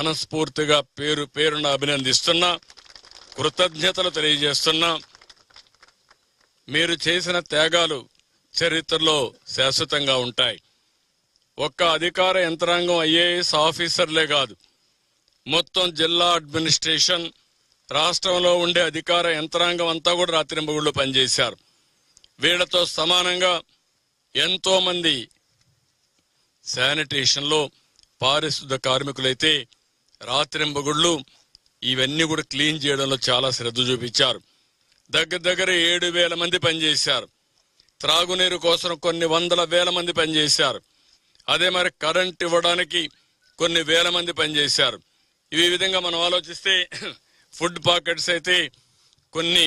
మనస్ఫూర్తిగా పేరు పేరున అభినందిస్తున్నా, కృతజ్ఞతలు తెలియజేస్తున్నా. మీరు చేసిన త్యాగాలు చరిత్రలో శాశ్వతంగా ఉంటాయి. ఒక్క అధికార యంత్రాంగం ఐఏఎస్ ఆఫీసర్లే కాదు, మొత్తం జిల్లా అడ్మినిస్ట్రేషన్, రాష్ట్రంలో ఉండే అధికార యంత్రాంగం అంతా కూడా రాత్రింబగుళ్ళు పనిచేశారు. వీళ్లతో సమానంగా ఎంతో మంది శానిటేషన్లో పారిశుద్ధ కార్మికులైతే రాత్రింబగుళ్ళు ఇవన్నీ కూడా క్లీన్ చేయడంలో చాలా శ్రద్ధ చూపించారు. దగ్గర 7,000 మంది పనిచేశారు. త్రాగునీరు కోసం కొన్ని వందల వేల మంది పనిచేశారు. అదే మరి కరెంట్ ఇవ్వడానికి కొన్ని వేల మంది పనిచేశారు. ఈ విధంగా మనం ఆలోచిస్తే ఫుడ్ పాకెట్స్ అయితే కొన్ని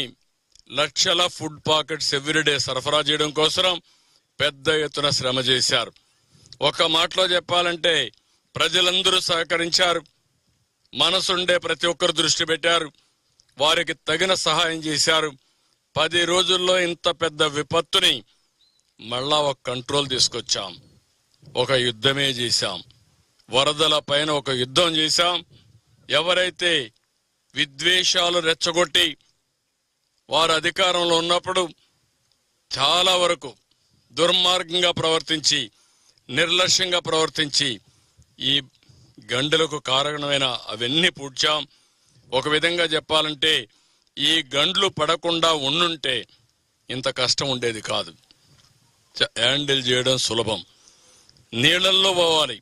లక్షల ఫుడ్ పాకెట్స్ ఎవ్రీడే సరఫరా చేయడం కోసం పెద్ద ఎత్తున శ్రమ చేశారు. ఒక మాటలో చెప్పాలంటే ప్రజలందరూ సహకరించారు. మనసుండే ప్రతి ఒక్కరు దృష్టి పెట్టారు. వారికి తగిన సహాయం చేశారు. 10 రోజుల్లో ఇంత పెద్ద విపత్తుని మళ్ళా ఒక కంట్రోల్ తీసుకొచ్చాం. ఒక యుద్ధమే చేశాం. వరదల పైన ఒక యుద్ధం చేశాం. ఎవరైతే విద్వేషాలు రెచ్చగొట్టి వారు అధికారంలో ఉన్నప్పుడు చాలా వరకు దుర్మార్గంగా ప్రవర్తించి, నిర్లక్ష్యంగా ప్రవర్తించి ఈ గండులకు కారణమైన అవన్నీ పూడ్చాం. ఒక విధంగా చెప్పాలంటే ఈ గండ్లు పడకుండా ఉండుంటే ఇంత కష్టం ఉండేది కాదు. హ్యాండిల్ చేయడం సులభం. నీళ్లల్లో పోవాలి.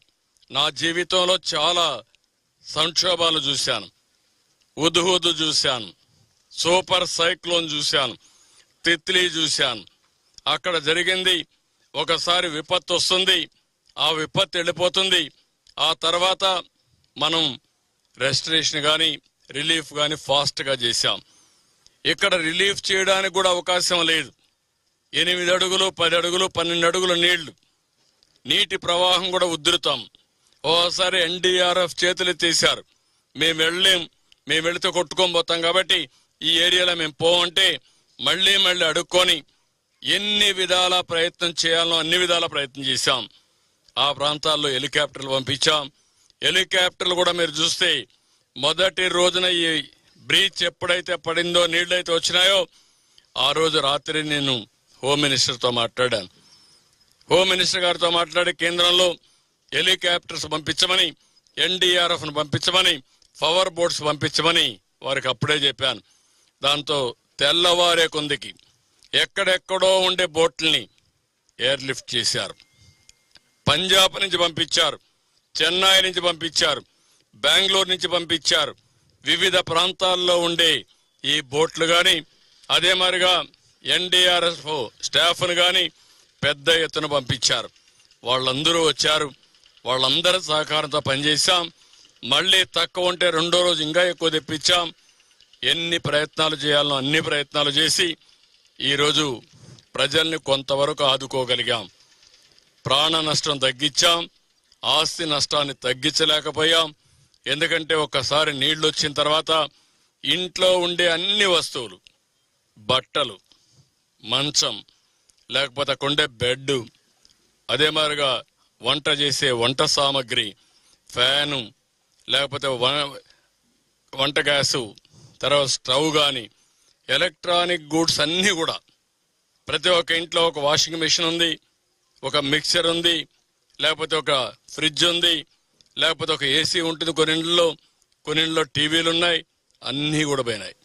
నా జీవితంలో చాలా సంక్షోభాలు చూశాను. ఉదుహుదు చూశాను, సూపర్ సైక్లోన్ చూశాను, తిత్లీ చూశాను. అక్కడ జరిగింది, ఒకసారి విపత్తు వస్తుంది, ఆ విపత్తు వెళ్ళిపోతుంది. ఆ తర్వాత మనం రెస్టరేషన్ కానీ రిలీఫ్ కానీ ఫాస్ట్గా చేశాం. ఇక్కడ రిలీఫ్ చేయడానికి కూడా అవకాశం లేదు. 8 అడుగులు, 10 అడుగులు, 12 అడుగుల నీళ్లు, నీటి ప్రవాహం కూడా ఉధృతం. ఓసారి ఎన్డీఆర్ఎఫ్ చేతులు తీశారు. మేము వెళితే కొట్టుకొని పోతాం కాబట్టి ఈ ఏరియాలో మేము పోవంటే మళ్ళీ అడుక్కొని ఎన్ని విధాల ప్రయత్నం చేయాలో అన్ని విధాల ప్రయత్నం చేశాం. ఆ ప్రాంతాల్లో హెలికాప్టర్లు పంపించాం. హెలికాప్టర్లు కూడా మీరు చూస్తే మొదటి రోజున ఈ బ్రీచ్ ఎప్పుడైతే పడిందో, నీళ్లైతే వచ్చినాయో, ఆ రోజు రాత్రి నేను హోమ్ మినిస్టర్తో మాట్లాడాను. హోమ్ మినిస్టర్ గారితో మాట్లాడి కేంద్రంలో హెలికాప్టర్స్ పంపించమని, ఎన్డీఆర్ఎఫ్ను పంపించమని, పవర్ బోట్స్ పంపించమని వారికి అప్పుడే చెప్పాను. దాంతో తెల్లవారే కొందికి ఎక్కడెక్కడో ఉండే బోట్లని ఎయిర్ లిఫ్ట్ చేశారు. పంజాబ్ నుంచి పంపించారు, చెన్నై నుంచి పంపించారు, బెంగళూరు నుంచి పంపించారు. వివిధ ప్రాంతాల్లో ఉండే ఈ బోట్లు కానీ, అదే మరిగా ఎన్డీఆర్ఎఫ్ స్టాఫ్ను కానీ పెద్ద ఎత్తున పంపించారు. వాళ్ళందరూ వచ్చారు. వాళ్ళందరి సహకారంతో పనిచేశాం. మళ్ళీ తక్కువ ఉంటే రెండో రోజు ఇంకా ఎక్కువ తెప్పించాం. ఎన్ని ప్రయత్నాలు చేయాలనో అన్ని ప్రయత్నాలు చేసి ఈరోజు ప్రజల్ని కొంతవరకు ఆదుకోగలిగాం. ప్రాణ నష్టం తగ్గించాం, ఆస్తి నష్టాన్ని తగ్గించలేకపోయాం. ఎందుకంటే ఒక్కసారి నీళ్లు వచ్చిన తర్వాత ఇంట్లో ఉండే అన్ని వస్తువులు, బట్టలు, మంచం, లేకపోతే కొండే బెడ్, అదే మాదిరిగా వంట చేసే వంట సామాగ్రి, ఫ్యాను, లేకపోతే వంట గ్యాసు, తర్వాత స్టవ్ కానీ, ఎలక్ట్రానిక్ గూడ్స్ అన్నీ కూడా ప్రతి ఒక్క ఇంట్లో ఒక వాషింగ్ మెషిన్ ఉంది, ఒక మిక్సర్ ఉంది, లేకపోతే ఒక ఫ్రిడ్జ్ ఉంది, లేకపోతే ఒక ఏసీ ఉంటుంది. కొన్ని ఇంట్లో టీవీలు ఉన్నాయి. అన్నీ కూడా పోయినాయి.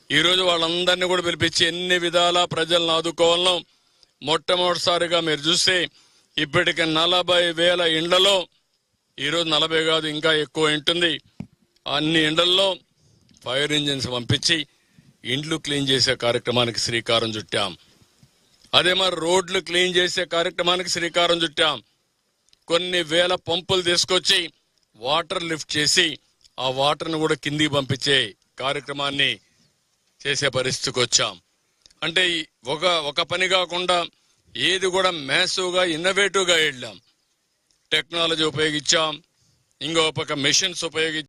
ఈరోజు వాళ్ళందరినీ కూడా పిలిపించి ఎన్ని విధాలా ప్రజలను ఆదుకోవాలనో మొట్టమొదటిసారిగా మీరు చూస్తే ఇప్పటికి 40,000 ఇండ్లలో, ఈరోజు 40 కాదు ఇంకా ఎక్కువ ఉంటుంది, అన్ని ఇండ్లలో ఫైర్ ఇంజిన్స్ పంపించి ఇండ్లు క్లీన్ చేసే కార్యక్రమానికి శ్రీకారం చుట్టాం. అదే మరి రోడ్లు క్లీన్ చేసే కార్యక్రమానికి శ్రీకారం చుట్టాం. కొన్ని వేల పంపులు తీసుకొచ్చి వాటర్ లిఫ్ట్ చేసి ఆ వాటర్ను కూడా కిందికి పంపించే కార్యక్రమాన్ని చేసే పరిస్థితికి వచ్చాం. అంటే ఒక పని కాకుండా ఏది కూడా మ్యాసివ్గా ఇన్నోవేటివ్గా వెళ్ళాం. టెక్నాలజీ ఉపయోగించాం, ఇంకో పక్క మెషిన్స్ ఉపయోగించాం.